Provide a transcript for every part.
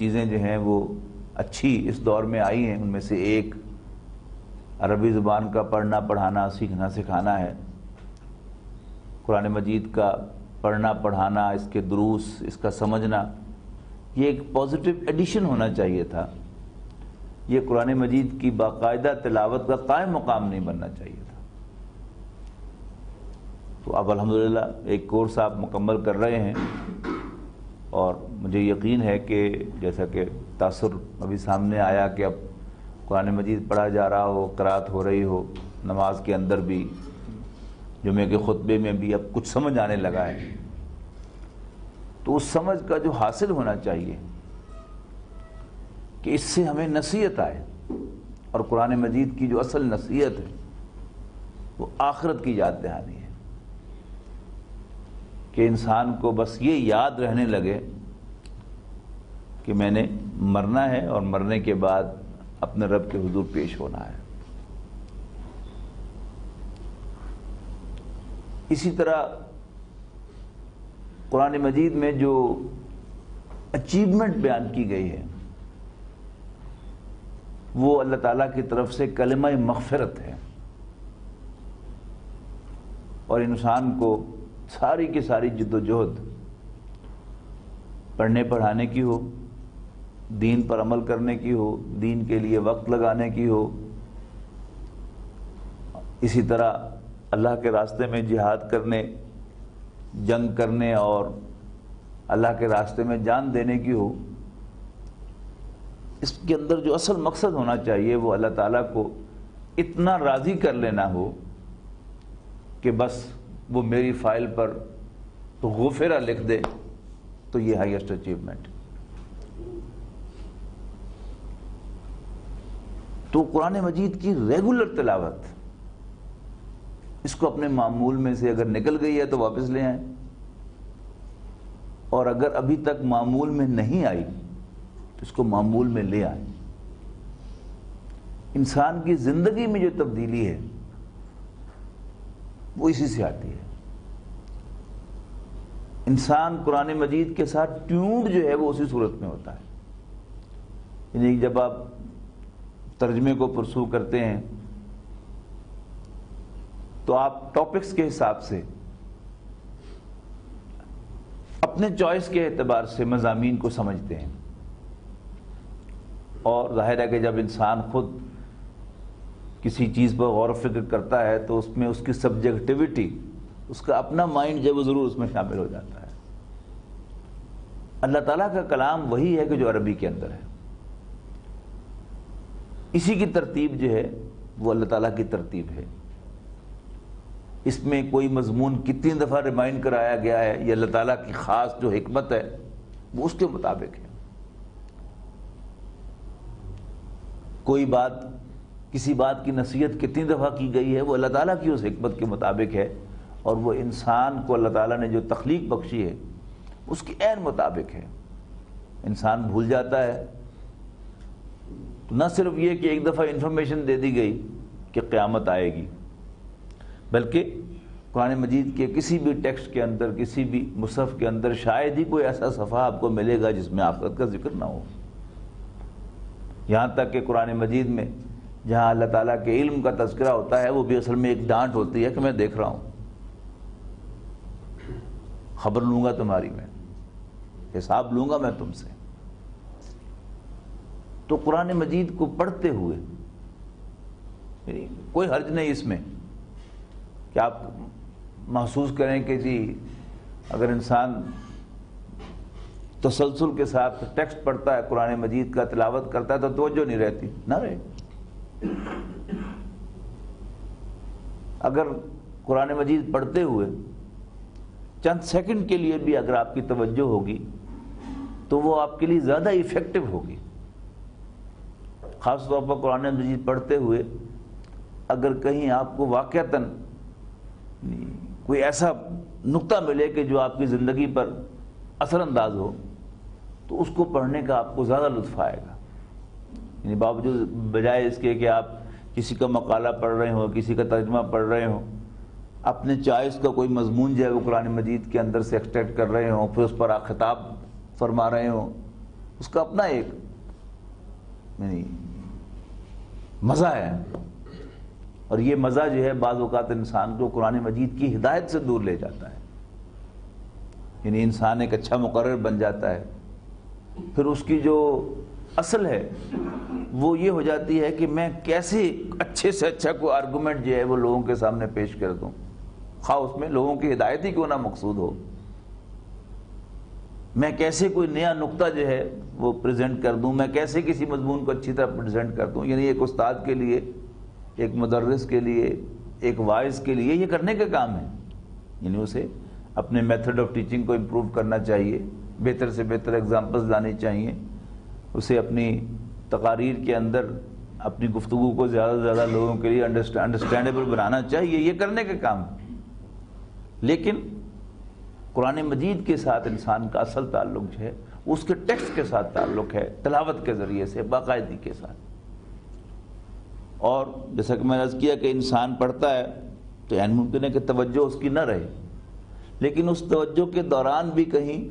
چیزیں جو ہیں وہ اچھی اس دور میں آئی ہیں، ان میں سے ایک عربی زبان کا پڑھنا پڑھانا سیکھنا سکھانا ہے۔ قرآن مجید کا پڑھنا پڑھانا، اس کے دروس، اس کا سمجھنا، یہ ایک پازیٹیو ایڈیشن ہونا چاہیے تھا۔ یہ قرآن مجید کی باقاعدہ تلاوت کا قائم مقام نہیں بننا چاہیے تھا۔ تو اب الحمدللہ ایک کورس آپ مکمل کر رہے ہیں، اور مجھے یقین ہے کہ جیسا کہ تاثر ابھی سامنے آیا کہ اب قرآن مجید پڑھا جا رہا ہو، قرأت ہو رہی ہو، نماز کے اندر بھی، جمعے کے خطبے میں بھی اب کچھ سمجھ آنے لگا ہے، تو اس سمجھ کا جو حاصل ہونا چاہیے کہ اس سے ہمیں نصیحت آئے، اور قرآن مجید کی جو اصل نصیحت ہے وہ آخرت کی یاد دہانی ہے، کہ انسان کو بس یہ یاد رہنے لگے کہ میں نے مرنا ہے اور مرنے کے بعد اپنے رب کے حضور پیش ہونا ہے۔ اسی طرح قرآن مجید میں جو اچیومنٹ بیان کی گئی ہے وہ اللہ تعالیٰ کی طرف سے کلمہ مغفرت ہے، اور انسان کو ساری کی ساری جد و جہد پڑھنے پڑھانے کی ہو، دین پر عمل کرنے کی ہو، دین کے لیے وقت لگانے کی ہو، اسی طرح اللہ کے راستے میں جہاد کرنے، جنگ کرنے اور اللہ کے راستے میں جان دینے کی ہو، اس کے اندر جو اصل مقصد ہونا چاہیے وہ اللہ تعالیٰ کو اتنا راضی کر لینا ہو کہ بس وہ میری فائل پر تو غفرہ لکھ دے، تو یہ ہائیسٹ اچیومنٹ۔ تو قرآن مجید کی ریگولر تلاوت، اس کو اپنے معمول میں سے اگر نکل گئی ہے تو واپس لے آئیں، اور اگر ابھی تک معمول میں نہیں آئی تو اس کو معمول میں لے آئیں۔ انسان کی زندگی میں جو تبدیلی ہے وہ اسی سے آتی ہے۔ انسان قرآن مجید کے ساتھ ٹیونڈ جو ہے وہ اسی صورت میں ہوتا ہے، یعنی جب آپ ترجمے کو پرسو کرتے ہیں تو آپ ٹاپکس کے حساب سے اپنے چوائس کے اعتبار سے مضامین کو سمجھتے ہیں، اور ظاہر ہے کہ جب انسان خود کسی چیز پر غور و فکر کرتا ہے تو اس میں اس کی سبجیکٹیوٹی، اس کا اپنا مائنڈ جو ہے وہ ضرور اس میں شامل ہو جاتا ہے۔ اللہ تعالیٰ کا کلام وہی ہے کہ جو عربی کے اندر ہے، اسی کی ترتیب جو ہے وہ اللہ تعالیٰ کی ترتیب ہے۔ اس میں کوئی مضمون کتنی دفعہ ریمائنڈ کرایا گیا ہے، یہ اللہ تعالیٰ کی خاص جو حکمت ہے وہ اس کے مطابق ہے۔ کوئی بات، کسی بات کی نصیحت کتنی دفعہ کی گئی ہے وہ اللہ تعالیٰ کی اس حکمت کے مطابق ہے، اور وہ انسان کو اللہ تعالیٰ نے جو تخلیق بخشی ہے اس کی عین مطابق ہے۔ انسان بھول جاتا ہے تو نہ صرف یہ کہ ایک دفعہ انفارمیشن دے دی گئی کہ قیامت آئے گی، بلکہ قرآن مجید کے کسی بھی ٹیکسٹ کے اندر، کسی بھی مصحف کے اندر شاید ہی کوئی ایسا صفحہ آپ کو ملے گا جس میں آخرت کا ذکر نہ ہو۔ یہاں تک کہ قرآن مجید میں جہاں اللہ تعالیٰ کے علم کا تذکرہ ہوتا ہے وہ بھی اصل میں ایک ڈانٹ ہوتی ہے کہ میں دیکھ رہا ہوں، خبر لوں گا تمہاری، میں حساب لوں گا میں تم سے۔ تو قرآن مجید کو پڑھتے ہوئے کوئی حرج نہیں اس میں کہ آپ محسوس کریں کہ جی اگر انسان تسلسل کے ساتھ ٹیکسٹ پڑھتا ہے، قرآن مجید کا تلاوت کرتا ہے تو توجہ نہیں رہتی، نہ رہے۔ اگر قرآن مجید پڑھتے ہوئے چند سیکنڈ کے لیے بھی اگر آپ کی توجہ ہوگی تو وہ آپ کے لیے زیادہ ایفیکٹو ہوگی۔ خاص طور پر قرآن مجید پڑھتے ہوئے اگر کہیں آپ کو واقعتاً کوئی ایسا نقطہ ملے کہ جو آپ کی زندگی پر اثر انداز ہو تو اس کو پڑھنے کا آپ کو زیادہ لطف آئے گا، یعنی باوجود بجائے اس کے کہ آپ کسی کا مقالہ پڑھ رہے ہوں، کسی کا ترجمہ پڑھ رہے ہوں، اپنے چوائس کا کوئی مضمون جو ہے وہ قرآن مجید کے اندر سے ایکسٹریکٹ کر رہے ہوں، پھر اس پر آپ خطاب فرما رہے ہوں، اس کا اپنا ایک یعنی مزہ ہے، اور یہ مزہ جو ہے بعض اوقات انسان کو قرآن مجید کی ہدایت سے دور لے جاتا ہے، یعنی انسان ایک اچھا مقرر بن جاتا ہے، پھر اس کی جو اصل ہے وہ یہ ہو جاتی ہے کہ میں کیسے اچھے سے اچھا کوئی آرگومنٹ جو ہے وہ لوگوں کے سامنے پیش کر دوں، خواہ اس میں لوگوں کی ہدایت ہی کیوں نہ مقصود ہو، میں کیسے کوئی نیا نقطہ جو ہے وہ پریزنٹ کر دوں، میں کیسے کسی مضمون کو اچھی طرح پریزنٹ کر دوں، یعنی ایک استاد کے لیے، ایک مدرس کے لیے، ایک وائز کے لیے یہ کرنے کا کام ہے، یعنی اسے اپنے میتھڈ آف ٹیچنگ کو امپروو کرنا چاہیے، بہتر سے بہتر ایگزامپلز لانی چاہیے، اسے اپنی تقاریر کے اندر اپنی گفتگو کو زیادہ سے زیادہ لوگوں کے لیے انڈرسٹینڈیبل بنانا چاہیے، یہ کرنے کا کام ہے۔ لیکن قرآن مجید کے ساتھ انسان کا اصل تعلق جو ہے اس کے ٹیکسٹ کے ساتھ تعلق ہے، تلاوت کے ذریعے سے، باقاعدگی کے ساتھ۔ اور جیسا کہ میں نے عرض کیا کہ انسان پڑھتا ہے تو یعنی ممکن ہے کہ توجہ اس کی نہ رہے، لیکن اس توجہ کے دوران بھی کہیں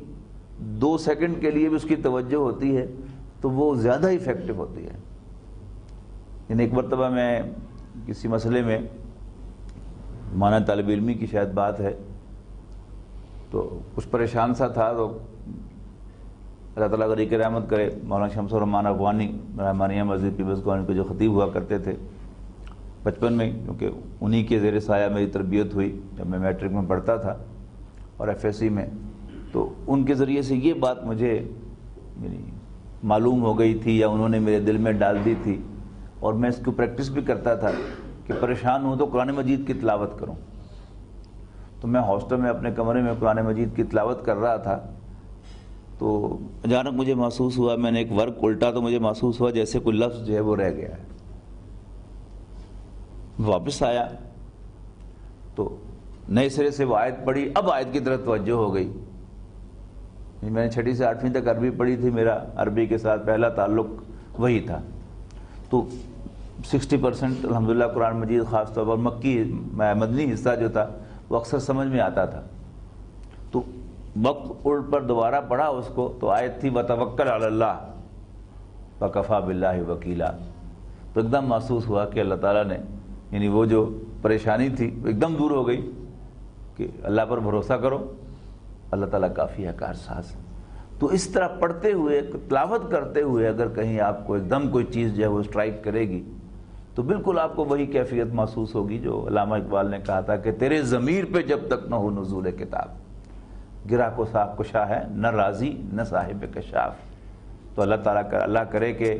2 سیکنڈ کے لیے بھی اس کی توجہ ہوتی ہے تو وہ زیادہ ایفیکٹو ہوتی ہے۔ یعنی ایک مرتبہ میں کسی مسئلے میں، مانا طالب علمی کی شاید بات ہے، تو کچھ پریشان سا تھا، تو اللہ تعالیٰ غریق رحمت کرے مولانا شمس الرحمان افغانی رحمانیہ مسجد پیپلز کالونی کے جو خطیب ہوا کرتے تھے بچپن میں، کیونکہ انہی کے زیر سایہ میری تربیت ہوئی جب میں میٹرک میں پڑھتا تھا اور ایف ایس سی میں، تو ان کے ذریعے سے یہ بات مجھے یعنی معلوم ہو گئی تھی یا انہوں نے میرے دل میں ڈال دی تھی، اور میں اس کو پریکٹس بھی کرتا تھا کہ پریشان ہوں تو قرآن مجید کی تلاوت کروں۔ تو میں ہاسٹل میں اپنے کمرے میں قرآن مجید کی تلاوت کر رہا تھا، تو اچانک مجھے محسوس ہوا، میں نے ایک ورق الٹا تو مجھے محسوس ہوا جیسے کوئی لفظ جو ہے وہ رہ گیا ہے۔ واپس آیا تو نئے سرے سے وہ آیت پڑھی، اب آیت کی طرف توجہ ہو گئی۔ میں نے 6 سے 8ویں تک عربی پڑھی تھی، میرا عربی کے ساتھ پہلا تعلق وہی تھا، تو 60% الحمدللہ قرآن مجید خاص طور پر مکی مدنی حصہ جو تھا وہ اکثر سمجھ میں آتا تھا۔ تو وقت الٹ پر دوبارہ پڑھا اس کو تو آیت تھی وَتَوَكَّلْ عَلَى اللَّهِ وَكَفَى بِاللَّهِ وَكِيلًا، تو ایک دم محسوس ہوا کہ اللہ تعالیٰ نے یعنی وہ جو پریشانی تھی وہ ایک دم دور ہو گئی کہ اللہ پر بھروسہ کرو، اللہ تعالیٰ کافی ہے، کارساز۔ تو اس طرح پڑھتے ہوئے، تلاوت کرتے ہوئے اگر کہیں آپ کو ایک دم کوئی چیز جو ہے وہ اسٹرائک کرے گی تو بالکل آپ کو وہی کیفیت محسوس ہوگی جو علامہ اقبال نے کہا تھا کہ تیرے ضمیر پہ جب تک نہ ہو نزول کتاب، گرا کو صاحب کشا ہے نہ راضی نہ صاحب کشاف۔ تو اللہ کرے کہ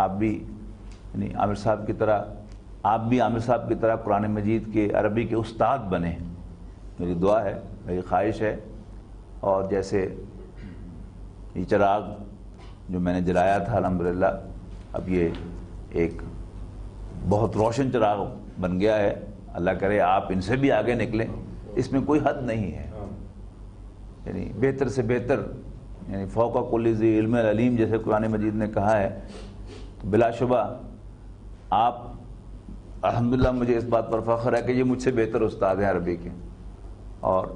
آپ بھی یعنی عامر صاحب کی طرح، آپ بھی عامر صاحب کی طرح قرآن مجید کے عربی کے استاد بنیں، میری دعا ہے، میری خواہش ہے۔ اور جیسے یہ چراغ جو میں نے جلایا تھا الحمدللہ، اب یہ ایک بہت روشن چراغ بن گیا ہے، اللہ کرے آپ ان سے بھی آگے نکلیں، اس میں کوئی حد نہیں ہے، یعنی بہتر سے بہتر، یعنی فوق کل ذی علم علیم جیسے قرآن مجید نے کہا ہے۔ تو بلا شبہ آپ الحمدللہ مجھے اس بات پر فخر ہے کہ یہ مجھ سے بہتر استاد ہیں عربی کے، اور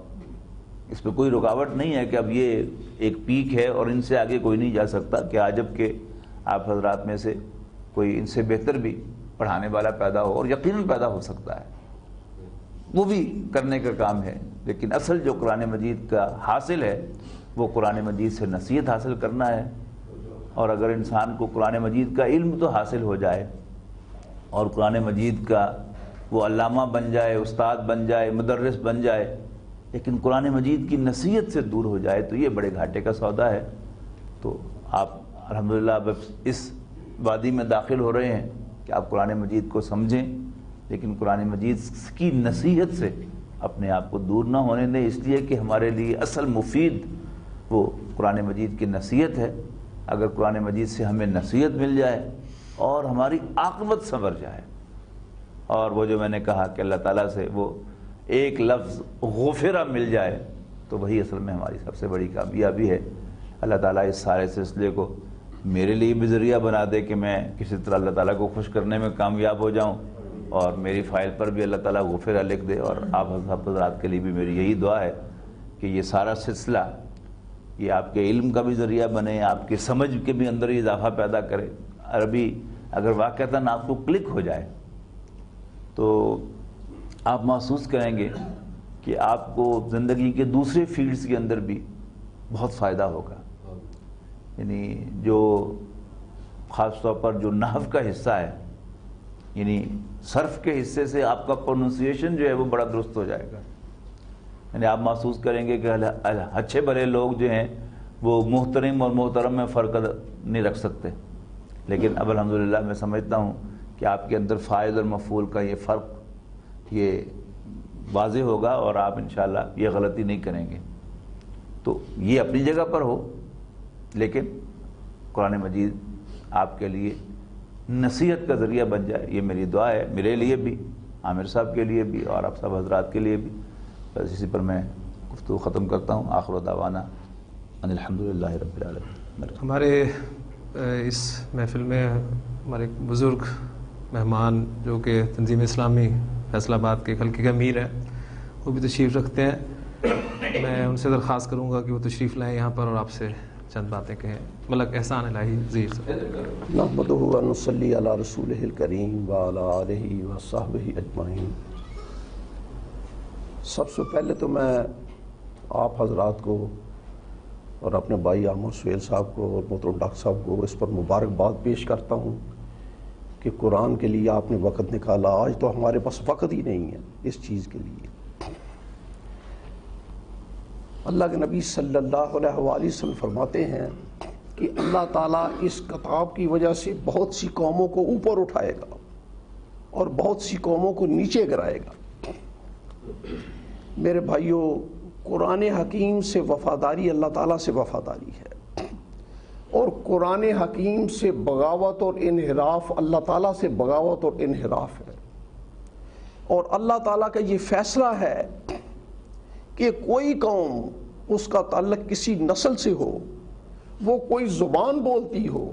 اس پہ کوئی رکاوٹ نہیں ہے کہ اب یہ ایک پیک ہے اور ان سے آگے کوئی نہیں جا سکتا، کہ عجب کہ آپ حضرات میں سے کوئی ان سے بہتر بھی پڑھانے والا پیدا ہو، اور یقیناً پیدا ہو سکتا ہے، وہ بھی کرنے کا کام ہے۔ لیکن اصل جو قرآن مجید کا حاصل ہے وہ قرآن مجید سے نصیحت حاصل کرنا ہے، اور اگر انسان کو قرآن مجید کا علم تو حاصل ہو جائے اور قرآن مجید کا وہ علامہ بن جائے، استاد بن جائے، مدرس بن جائے، لیکن قرآن مجید کی نصیحت سے دور ہو جائے تو یہ بڑے گھاٹے کا سودا ہے۔ تو آپ الحمدللہ اب اس وادی میں داخل ہو رہے ہیں کہ آپ قرآن مجید کو سمجھیں، لیکن قرآن مجید کی نصیحت سے اپنے آپ کو دور نہ ہونے دیں، اس لیے کہ ہمارے لیے اصل مفید وہ قرآن مجید کی نصیحت ہے۔ اگر قرآن مجید سے ہمیں نصیحت مل جائے اور ہماری عاقبت سنور جائے، اور وہ جو میں نے کہا کہ اللہ تعالیٰ سے وہ ایک لفظ غفرہ مل جائے، تو وہی اصل میں ہماری سب سے بڑی کامیابی ہے۔ اللہ تعالیٰ اس سارے سلسلے کو میرے لیے بھی ذریعہ بنا دے کہ میں کسی طرح اللہ تعالیٰ کو خوش کرنے میں کامیاب ہو جاؤں، اور میری فائل پر بھی اللہ تعالیٰ غفرہ لکھ دے۔ اور آپ حضرات کے لیے بھی میری یہی دعا ہے کہ یہ سارا سلسلہ یہ آپ کے علم کا بھی ذریعہ بنے، آپ کے سمجھ کے بھی اندر ہی اضافہ پیدا کرے۔ عربی اگر واقعتاً آپ کو کلک ہو جائے تو آپ محسوس کریں گے کہ آپ کو زندگی کے دوسرے فیلڈز کے اندر بھی بہت فائدہ ہوگا۔ یعنی جو خاص طور پر جو نحو کا حصہ ہے، یعنی صرف کے حصے سے آپ کا پروننسیشن جو ہے وہ بڑا درست ہو جائے گا۔ یعنی آپ محسوس کریں گے کہ اچھے بڑے لوگ جو ہیں وہ محترم اور محترم میں فرق نہیں رکھ سکتے، لیکن اب الحمدللہ میں سمجھتا ہوں کہ آپ کے اندر فاعل اور مفعول کا یہ فرق یہ واضح ہوگا اور آپ انشاءاللہ یہ غلطی نہیں کریں گے۔ تو یہ اپنی جگہ پر ہو، لیکن قرآن مجید آپ کے لیے نصیحت کا ذریعہ بن جائے، یہ میری دعا ہے، میرے لیے بھی، عامر صاحب کے لیے بھی اور آپ سب حضرات کے لیے بھی۔ بس اسی پر میں گفتگو ختم کرتا ہوں۔ آخر دعوانا ان الحمدللہ رب العالمین۔ ہمارے اس محفل میں ہمارے ایک بزرگ مہمان جو کہ تنظیم اسلامی فیصل آباد کے حلقے کے امیر ہیں، وہ بھی تشریف رکھتے ہیں۔ میں ان سے درخواست کروں گا کہ وہ تشریف لائیں یہاں پر اور آپ سے چند باتیں کہیں۔ ملک احسان الہی ظہیر سے۔ نحمدہ و نصلی علی رسولہ الکریم وعلی آلہ وصحبہ اجمعین۔ سب سے پہلے تو میں آپ حضرات کو اور اپنے بھائی عامر سہیل صاحب کو اور محترم ڈاکٹر صاحب کو اس پر مبارکباد پیش کرتا ہوں کہ قرآن کے لیے آپ نے وقت نکالا۔ آج تو ہمارے پاس وقت ہی نہیں ہے اس چیز کے لیے۔ اللہ کے نبی صلی اللہ علیہ وآلہ وسلم فرماتے ہیں کہ اللہ تعالیٰ اس کتاب کی وجہ سے بہت سی قوموں کو اوپر اٹھائے گا اور بہت سی قوموں کو نیچے گرائے گا۔ میرے بھائیوں، قرآن حکیم سے وفاداری اللہ تعالیٰ سے وفاداری ہے، اور قرآن حکیم سے بغاوت اور انحراف اللہ تعالیٰ سے بغاوت اور انحراف ہے۔ اور اللہ تعالیٰ کا یہ فیصلہ ہے کہ کوئی قوم، اس کا تعلق کسی نسل سے ہو، وہ کوئی زبان بولتی ہو،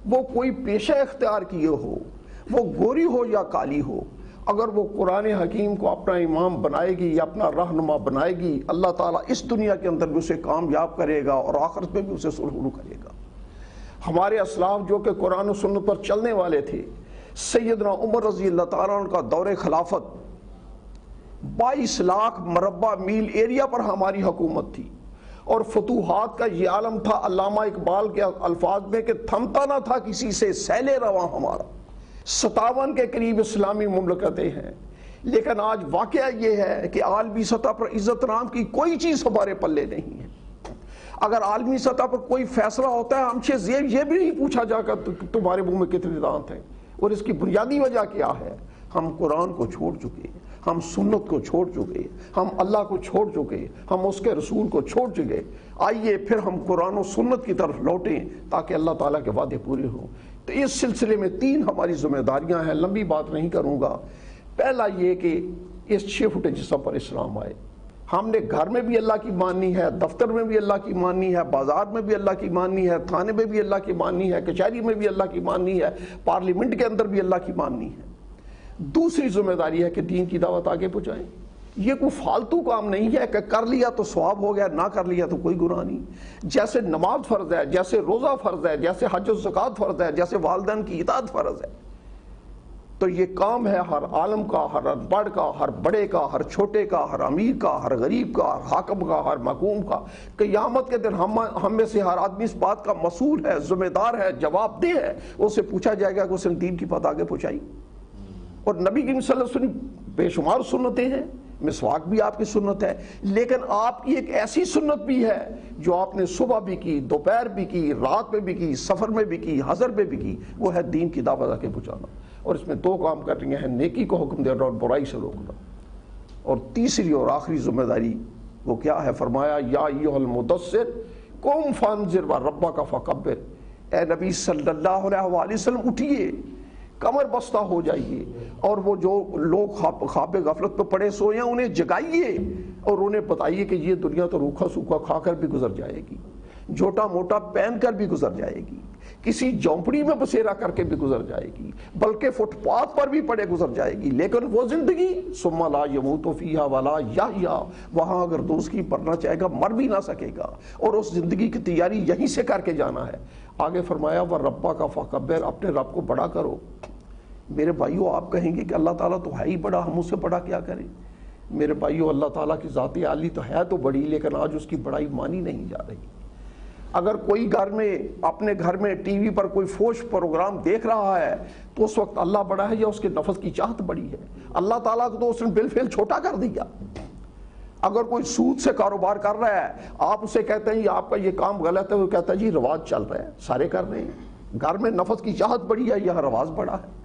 وہ کوئی پیشہ اختیار کیے ہو، وہ گوری ہو یا کالی ہو، اگر وہ قرآن حکیم کو اپنا امام بنائے گی یا اپنا رہنما بنائے گی، اللہ تعالیٰ اس دنیا کے اندر بھی اسے کامیاب کرے گا اور آخرت میں بھی اسے سرخرو کرے گا۔ ہمارے اسلاف جو کہ قرآن و سنت پر چلنے والے تھے، سیدنا عمر رضی اللہ تعالیٰ عنہ کا دور خلافت 22 لاکھ مربع میل ایریا پر ہماری حکومت تھی، اور فتوحات کا یہ عالم تھا علامہ اقبال کے الفاظ میں کہ تھمتا نہ تھا کسی سے سیل رواں ہمارا۔ 57 کے قریب اسلامی مملکتیں ہیں، لیکن آج واقعہ یہ ہے کہ عالمی سطح پر عزت نام کی کوئی چیز ہمارے پلے نہیں ہے۔ اگر عالمی سطح پر کوئی فیصلہ ہوتا ہے، ہم سے یہ بھی نہیں پوچھا جا کر تمہارے منہ میں کتنے دانت ہیں، اور اس کی بنیادی وجہ کیا ہے؟ ہم قرآن کو چھوڑ چکے ہیں، ہم سنت کو چھوڑ چکے، ہم اللہ کو چھوڑ چکے، ہم اس کے رسول کو چھوڑ چکے۔ آئیے پھر ہم قرآن و سنت کی طرف لوٹیں تاکہ اللہ تعالیٰ کے وعدے پورے ہوں۔ تو اس سلسلے میں 3 ہماری ذمہ داریاں ہیں، لمبی بات نہیں کروں گا۔ پہلا یہ کہ اس 6 فٹ جسم پر اسلام آئے۔ ہم نے گھر میں بھی اللہ کی ماننی ہے، دفتر میں بھی اللہ کی ماننی ہے، بازار میں بھی اللہ کی ماننی ہے، تھانے میں بھی اللہ کی ماننی ہے، کچہری میں بھی اللہ کی ماننی ہے، پارلیمنٹ کے اندر بھی اللہ کی ماننی ہے۔ دوسری ذمہ داری ہے کہ دین کی دعوت آگے پہنچائیں۔ یہ کوئی فالتو کام نہیں ہے کہ کر لیا تو ثواب ہو گیا، نہ کر لیا تو کوئی گناہ نہیں۔ جیسے نماز فرض ہے، جیسے روزہ فرض ہے، جیسے حج و زکوٰۃ فرض ہے، جیسے والدین کی اطاعت فرض ہے، تو یہ کام ہے ہر عالم کا، ہر بڑھ کا، ہر بڑے کا، ہر چھوٹے کا، ہر امیر کا، ہر غریب کا، ہر حاکم کا، ہر محکوم کا۔ قیامت کے دن ہم میں سے ہر آدمی اس بات کا مسئول ہے، ذمہ دار ہے، جواب دہ ہے۔ اس سے پوچھا جائے گا کہ اس نے دین کی بات آگے پہنچائی۔ اور نبی کریم صلی اللہ علیہ وسلم بے شمار سنتیں ہیں، مسواک بھی آپ کی سنت ہے، لیکن آپ کی ایک ایسی سنت بھی ہے جو آپ نے صبح بھی کی، دوپہر بھی کی، رات میں بھی کی، سفر میں بھی کی، حضر میں بھی کی، وہ ہے دین کی دعوت آگے پہنچانا۔ اور اس میں 2 کام کر رہی ہیں، نیکی کو حکم دینا اور برائی سے روکنا۔ اور تیسری اور آخری ذمہ داری وہ کیا ہے؟ فرمایا یا ایھا المدثر قم فانذر وربک فکبر۔ اے نبی صلی اللہ علیہ وآلہ وسلم اٹھیے، کمر بستہ ہو جائیے، اور وہ جو لوگ خواب غفلت پہ پڑے سوئے ہیں انہیں جگائیے اور انہیں بتائیے کہ یہ دنیا تو روکھا سوکھا کھا کر بھی گزر جائے گی، جھوٹا موٹا پہن کر بھی گزر جائے گی، کسی جھونپڑی میں بسیرا کر کے بھی گزر جائے گی، بلکہ فٹ پاتھ پر بھی پڑے گزر جائے گی، لیکن وہ زندگی ثم لا یموت فیہا ولا یحیا، وہاں اگر دوست کی مرنا چاہے گا مر بھی نہ سکے گا، اور اس زندگی کی تیاری یہیں سے کر کے جانا ہے۔ آگے فرمایا وَرَبَّكَ فَكَبِّرْ، اپنے رب کو بڑا کرو۔ میرے بھائیو آپ کہیں گے کہ اللہ تعالیٰ تو ہے ہی بڑا، ہم اس سے بڑا کیا کریں؟ میرے بھائیو اللہ تعالیٰ کی ذات عالی تو ہے تو بڑی، لیکن آج اس کی بڑائی مانی نہیں جا رہی۔ اگر کوئی گھر میں اپنے گھر میں ٹی وی پر کوئی فوش پروگرام دیکھ رہا ہے تو اس وقت اللہ بڑا ہے یا اس کے نفس کی چاہت بڑی ہے؟ اللہ تعالیٰ کو تو اس نے بالفعل چھوٹا کر دیا۔ اگر کوئی سود سے کاروبار کر رہا ہے، آپ اسے کہتے ہیں آپ کا یہ کام غلط ہے، وہ کہتا ہے جی رواج چل رہا ہے، سارے کر رہے ہیں۔ گھر میں نفس کی چاہت بڑی ہے یا رواج بڑا ہے؟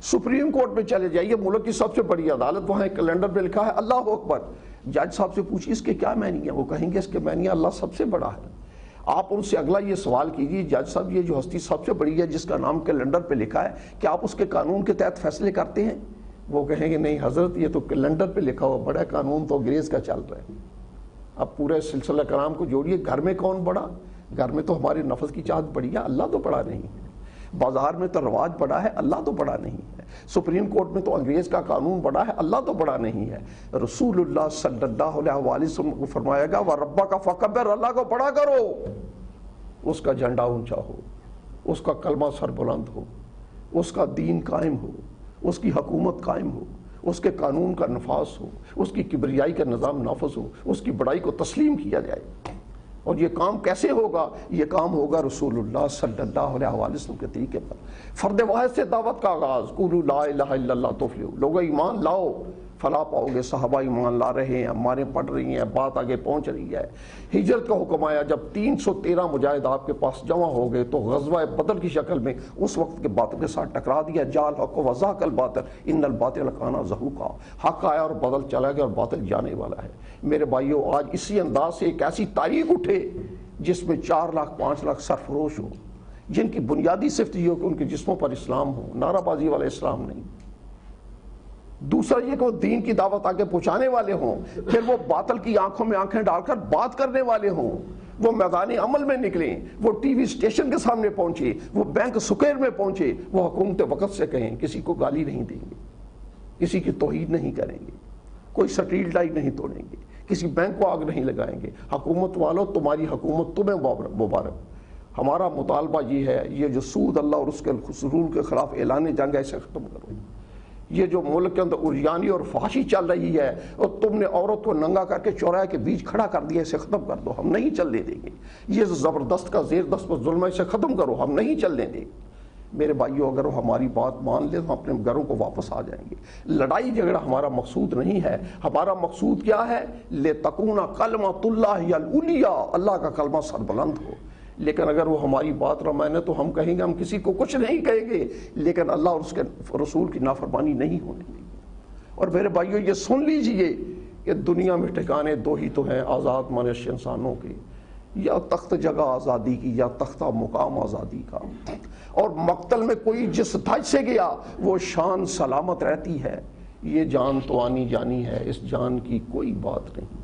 سپریم کورٹ میں چلے جائیے، ملک کی سب سے بڑی عدالت، وہاں ایک کیلنڈر پہ لکھا ہے اللہ اکبر۔ جج صاحب سے پوچھیے اس کے کیا معنی ہے، وہ کہیں گے اس کے معنی اللہ سب سے بڑا ہے۔ آپ ان سے اگلا یہ سوال کیجیے جج صاحب یہ جو ہستی سب سے بڑی ہے جس کا نام کیلنڈر پہ لکھا ہے، کیا آپ اس کے قانون کے تحت فیصلے کرتے ہیں؟ وہ کہیں گے نہیں حضرت یہ تو کیلنڈر پہ لکھا ہوا بڑا قانون تو انگریز کا چل رہا ہے۔ اب پورے سلسلہ کرام کو جوڑیے، گھر میں کون بڑا؟ گھر میں تو ہمارے نفس کی چاہت بڑی ہے، اللہ تو بڑا نہیں ہے۔ بازار میں تو رواج بڑا ہے، اللہ تو بڑا نہیں ہے۔ سپریم کورٹ میں تو انگریز کا قانون بڑا ہے، اللہ تو بڑا نہیں ہے۔ رسول اللہ صلی اللہ علیہ وسلم کو فرمایا گا وَرَبَّكَ فَكَبِّرْ، اللہ کو بڑا کرو، اس کا جھنڈا اونچا ہو، اس کا کلمہ سر بلند ہو، اس کا دین قائم ہو، اس کی حکومت قائم ہو، اس کے قانون کا نفاذ ہو، اس کی کبریائی کا نظام نافذ ہو، اس کی بڑائی کو تسلیم کیا جائے۔ اور یہ کام کیسے ہوگا؟ یہ کام ہوگا رسول اللہ صلی اللہ علیہ وسلم کے طریقے پر۔ فرد واحد سے دعوت کا آغاز، قولوا لا الہ الا اللہ تفلحوا، لوگوں ایمان لاؤ فلاح پاؤ گے۔ صحابہ ایمان لا رہے ہیں، ہمارے پڑھ رہی ہیں، بات آگے پہنچ رہی ہے۔ ہجرت کا حکم آیا، جب 313 مجاہد آپ کے پاس جمع ہو گئے تو غزوہ بدر کی شکل میں اس وقت کے باطل کے ساتھ ٹکرا دیا۔ جال حق وزاق الباطل ان الباطل کان زہوقا، حق آیا اور بدل چلا گیا اور باطل جانے والا ہے۔ میرے بھائیو آج اسی انداز سے ایک ایسی تاریخ اٹھے جس میں 4 لاکھ 5 لاکھ سرفروش ہو، جن کی بنیادی صفت یہ ہو کہ ان کے جسموں پر اسلام ہو، نعرہ بازی والا اسلام نہیں۔ دوسرا یہ کہ وہ دین کی دعوت آگے پہنچانے والے ہوں، پھر وہ باطل کی آنکھوں میں آنکھیں ڈال کر بات کرنے والے ہوں، وہ میدان عمل میں نکلیں، وہ ٹی وی اسٹیشن کے سامنے پہنچے، وہ بینک سکیر میں پہنچے، وہ حکومت وقت سے کہیں، کسی کو گالی نہیں دیں گے، کسی کی توہین نہیں کریں گے، کوئی سٹریٹ لائٹ نہیں توڑیں گے، کسی بینک کو آگ نہیں لگائیں گے۔ حکومت والوں تمہاری حکومت تمہیں مبارک۔ ہمارا مطالبہ یہ ہے یہ جو سود اللہ اور اس کے رسول کے خلاف اعلان جنگ ہے اسے ختم کرو۔ یہ جو ملک کے اندر اریانی اور فحاشی چل رہی ہے اور تم نے عورت کو ننگا کر کے چوراہے کے بیچ کھڑا کر دیا، اسے ختم کر دو، ہم نہیں چلنے دیں گے۔ یہ زبردست کا زیر دست پر ظلم ہے، اسے ختم کرو، ہم نہیں چلنے دیں گے۔ میرے بھائیو اگر وہ ہماری بات مان لے تو ہم اپنے گھروں کو واپس آ جائیں گے۔ لڑائی جھگڑا ہمارا مقصود نہیں ہے، ہمارا مقصود کیا ہے؟ لِتَكُونَ كَلْمَةُ اللَّهِ هِيَ الْعُلْيَا، اللہ کا کلمہ سربلند ہو۔ لیکن اگر وہ ہماری بات نہ مانے تو ہم کہیں گے، ہم کسی کو کچھ نہیں کہیں گے، لیکن اللہ اور اس کے رسول کی نافرمانی نہیں ہونے دیں گے۔ اور میرے بھائیو یہ سن لیجئے کہ دنیا میں ٹھکانے دو ہی تو ہیں آزاد منش انسانوں کے، یا تخت جگہ آزادی کی یا تختہ مقام آزادی کا۔ اور مقتل میں کوئی جس دھج سے گیا وہ شان سلامت رہتی ہے۔ یہ جان تو آنی جانی ہے، اس جان کی کوئی بات نہیں۔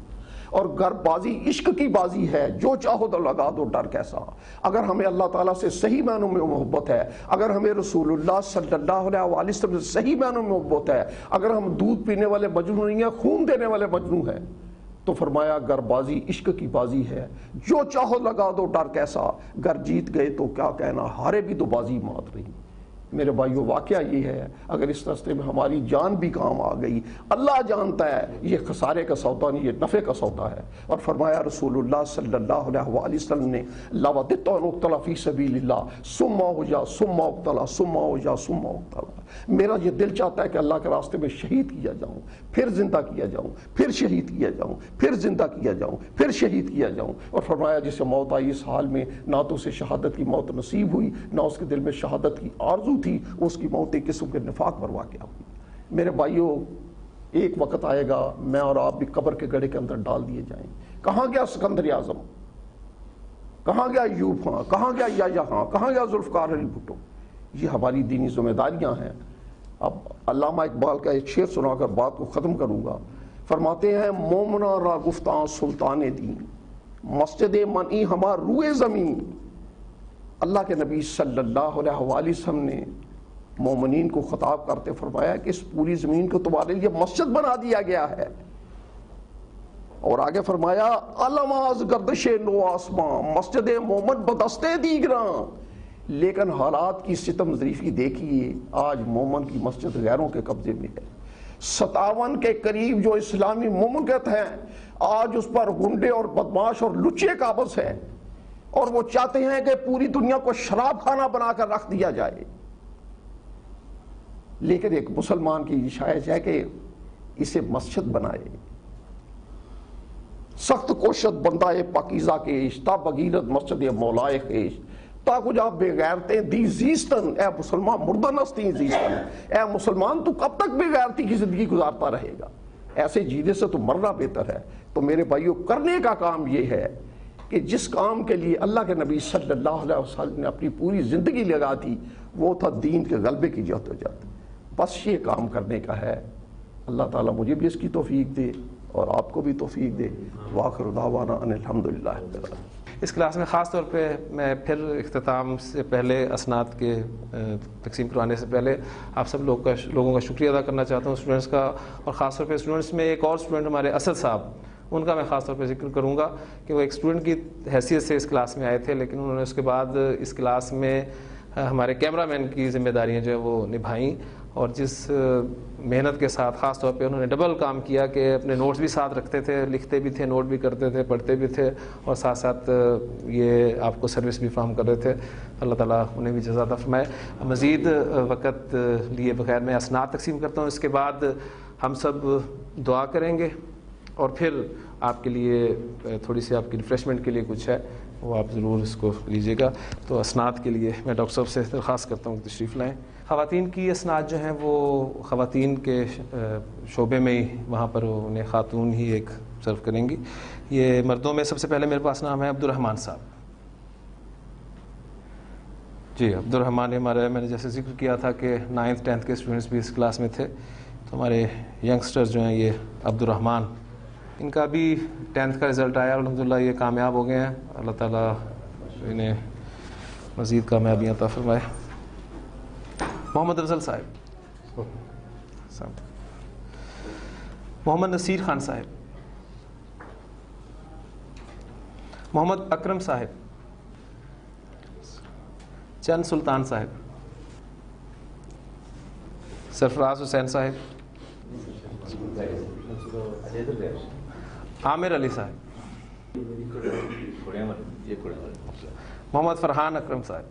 اور گر بازی عشق کی بازی ہے، جو چاہو تو لگا دو ڈر کیسا۔ اگر ہمیں اللہ تعالیٰ سے صحیح معنوں میں محبت ہے، اگر ہمیں رسول اللہ صلی اللہ علیہ وسلم سے صحیح معنوں میں محبت ہے، اگر ہم دودھ پینے والے مجنو نہیں ہیں، خون دینے والے مجنو ہیں، تو فرمایا گر بازی عشق کی بازی ہے، جو چاہو لگا دو ڈر کیسا۔ گر جیت گئے تو کیا کہنا، ہارے بھی تو بازی مات رہی۔ میرے بھائیو واقعہ یہ ہے اگر اس راستے میں ہماری جان بھی کام آ گئی، اللہ جانتا ہے یہ خسارے کا سودا نہیں، یہ نفع کا سودا ہے۔ اور فرمایا رسول اللہ صلی اللہ علیہ وسلم نے لَوَدِدْتُ أَنْ أُقْتَلَ فِي سَبِيلِ اللَّهِ ثُمَّ أُحْيَا ثُمَّ أُقْتَلَ ثُمَّ أُحْيَا ثُمَّ أُقْتَلَ۔ میرا یہ دل چاہتا ہے کہ اللہ کے راستے میں شہید کیا جاؤں، پھر زندہ کیا جاؤں، پھر شہید کیا جاؤں، پھر زندہ کیا جاؤں، پھر شہید کیا جاؤں۔ اور فرمایا جسے موت آئی اس حال میں نہ تو اسے شہادت کی موت نصیب ہوئی، نہ اس کے دل میں شہادت کی آرزو تھی، اس کی موت ایک قسم کے نفاق پر واقع ہوئی۔ میرے بھائیو ایک وقت آئے گا میں اور آپ بھی قبر کے گڑھے کے اندر ڈال دیے جائیں۔ کہاں گیا سکندر اعظم، کہاں گیا ایوب خان، کہاں گیا یحییٰ خان، کہاں گیا ذوالفقار علی بھٹو؟ یہ ہماری دینی ذمہ داریاں ہیں۔ اب علامہ اقبال کا ایک شعر سنا کر بات کو ختم کروں گا۔ فرماتے ہیں مومنا را گفتاں سلطان دین، مسجد منی ہمار روئے زمین، اللہ کے نبی صلی اللہ علیہ وآلہ وسلم نے مومنین کو خطاب کرتے فرمایا کہ اس پوری زمین کو تمہارے لیے مسجد بنا دیا گیا ہے، اور آگے فرمایا علم از گردش نو آسمان مسجد مومن بدستے دیگراں، لیکن حالات کی ستم ظریفی دیکھیے، آج مومن کی مسجد غیروں کے قبضے میں ہے۔ 57 کے قریب جو اسلامی مملکت ہیں آج اس پر گنڈے اور بدماش اور لچے قابض ہیں، اور وہ چاہتے ہیں کہ پوری دنیا کو شراب خانہ بنا کر رکھ دیا جائے۔ لیکن ایک مسلمان کی شائز ہے کہ اسے مسجد بنائے۔ سخت کوشت بندہ پاکیزہ کیش تا بغیرت مسجد مولائے خیش، تا کجا بے غیرتیں دی زیستن، اے مسلمان مردہ نستی زیستن، اے مسلمان تو کب تک بے غیرتی کی زندگی گزارتا رہے گا؟ ایسے جینے سے تو مرنا بہتر ہے۔ تو میرے بھائیوں، کرنے کا کام یہ ہے کہ جس کام کے لیے اللہ کے نبی صلی اللہ علیہ وسلم نے اپنی پوری زندگی لگا دی وہ تھا دین کے غلبے کی جدوجہد، بس یہ کام کرنے کا ہے۔ اللہ تعالیٰ مجھے بھی اس کی توفیق دے اور آپ کو بھی توفیق دے۔ وآخر دعوانا ان الحمدللہ رب العالمین۔ اس کلاس میں خاص طور پہ میں پھر اختتام سے پہلے اسناد کے تقسیم کروانے سے پہلے آپ سب لوگوں کا شکریہ ادا کرنا چاہتا ہوں، اسٹوڈنٹس کا، اور خاص طور پہ اسٹوڈنٹس میں ایک اور اسٹوڈنٹ ہمارے اسد صاحب، ان کا میں خاص طور پہ ذکر کروں گا کہ وہ ایک اسٹوڈنٹ کی حیثیت سے اس کلاس میں آئے تھے، لیکن انہوں نے اس کے بعد اس کلاس میں ہمارے کیمرہ مین کی ذمہ داریاں جو ہے وہ نبھائیں، اور جس محنت کے ساتھ خاص طور پہ انہوں نے ڈبل کام کیا کہ اپنے نوٹس بھی ساتھ رکھتے تھے، لکھتے بھی تھے، نوٹ بھی کرتے تھے، پڑھتے بھی تھے، اور ساتھ ساتھ یہ آپ کو سروس بھی فراہم کر رہے تھے۔ اللہ تعالیٰ انہیں بھی جزا عطا فرمائے۔ مزید وقت لیے بغیر میں اسناد تقسیم کرتا ہوں، اس کے بعد ہم سب دعا کریں گے اور پھر آپ کے لیے تھوڑی سی آپ کی ریفریشمنٹ کے لیے کچھ ہے وہ آپ ضرور اس کو لیجیے گا۔ تو اسناد کے لیے میں ڈاکٹر صاحب سے درخواست کرتا ہوں کہ تشریف لائیں۔ خواتین کی اسناد جو ہیں وہ خواتین کے شعبے میں ہی وہاں پر انہیں خاتون ہی ایک سرو کریں گی۔ یہ مردوں میں سب سے پہلے میرے پاس نام ہے عبد الرحمن صاحب۔ جی عبد الرحمن ہمارے، میں نے جیسے ذکر کیا تھا کہ 9th 10th کے اسٹوڈنٹس بھی اس کلاس میں تھے، تو ہمارے ینگسٹر جو ہیں یہ عبد الرحمن، ان کا بھی 10th کا رزلٹ آیا، الحمدللہ یہ کامیاب ہو گئے ہیں۔ اللہ تعالیٰ انہیں مزید کامیابیاں عطا فرمائے۔ محمد افضل صاحب، محمد نصیر خان صاحب، محمد اکرم صاحب، چند سلطان صاحب، سرفراز حسین صاحب، عامر علی صاحب، محمد فرحان اکرم صاحب،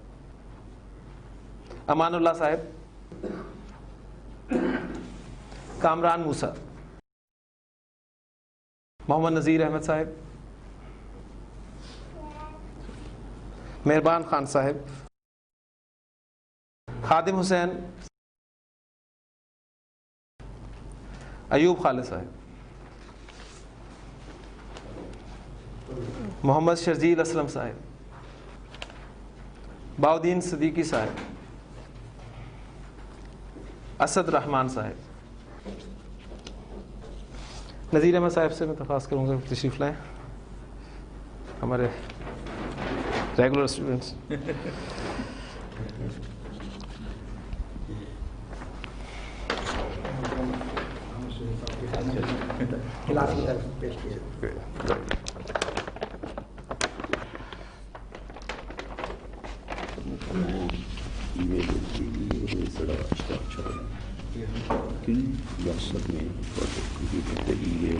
امان اللہ صاحب، کامران موسیٰ، محمد نذیر احمد صاحب، مہربان خان صاحب، خادم حسین، ایوب خالد صاحب، محمد شرجیل اسلم صاحب، باؤدین صدیقی صاحب، اسد رحمان صاحب۔ نذیر احمد صاحب سے میں درخواست کروں گا تشریف لائیں، ہمارے ریگولر اسٹوڈنٹس۔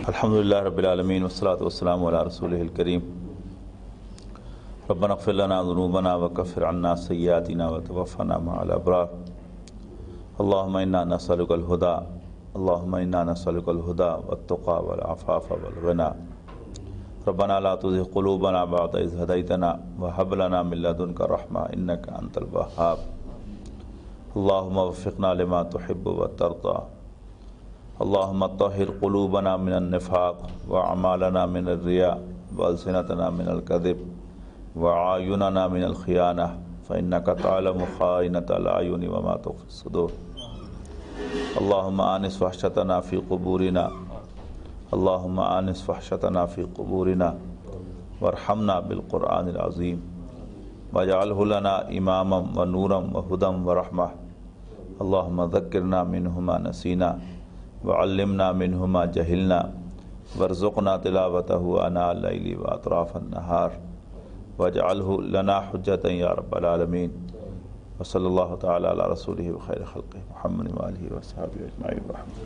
الحمدللہ رب العالمین والصلاة والسلام علی رسولہ الکریم۔ ربنا اغفر لنا ذنوبنا وکفر عنا سیئاتنا وتوفنا مع الابرار۔ اللہم انا نسألک الہدی، اللہم انا نسألک الہدی والتقی والعفاف والغنی۔ ربنا لا تزغ قلوبنا بعد اذ ہدیتنا وہب لنا من لدنک رحمہ انک انت الوہاب۔ اللہم وفقنا لما تحب وترضى۔ اللہم طہر قلوبنا من النفاق واعمالنا من الرياء والسنتنا من الكذب وعيوننا من الخيانة فإنك تعلم خائنة الأعين وما تخفي الصدور۔ اللہم آنس وحشتنا في قبورنا، اللہم آنس وحشتنا في قبورنا وارحمنا بالقرآن العظیم۔ واجعلہ لنا اماما ونورا وہدی ورحمہ اللہم ذکرنا منہما نسینا وعلمنا منہما جہلنا وارزقنا تلاوتہ آناء اللیل واطراف النہار واجعلہ لنا حجتا یا رب العالمین وصلی اللہ تعالی علی رسولہ وخیر خلقہ محمد وآلہ وصحبہ اجمعین.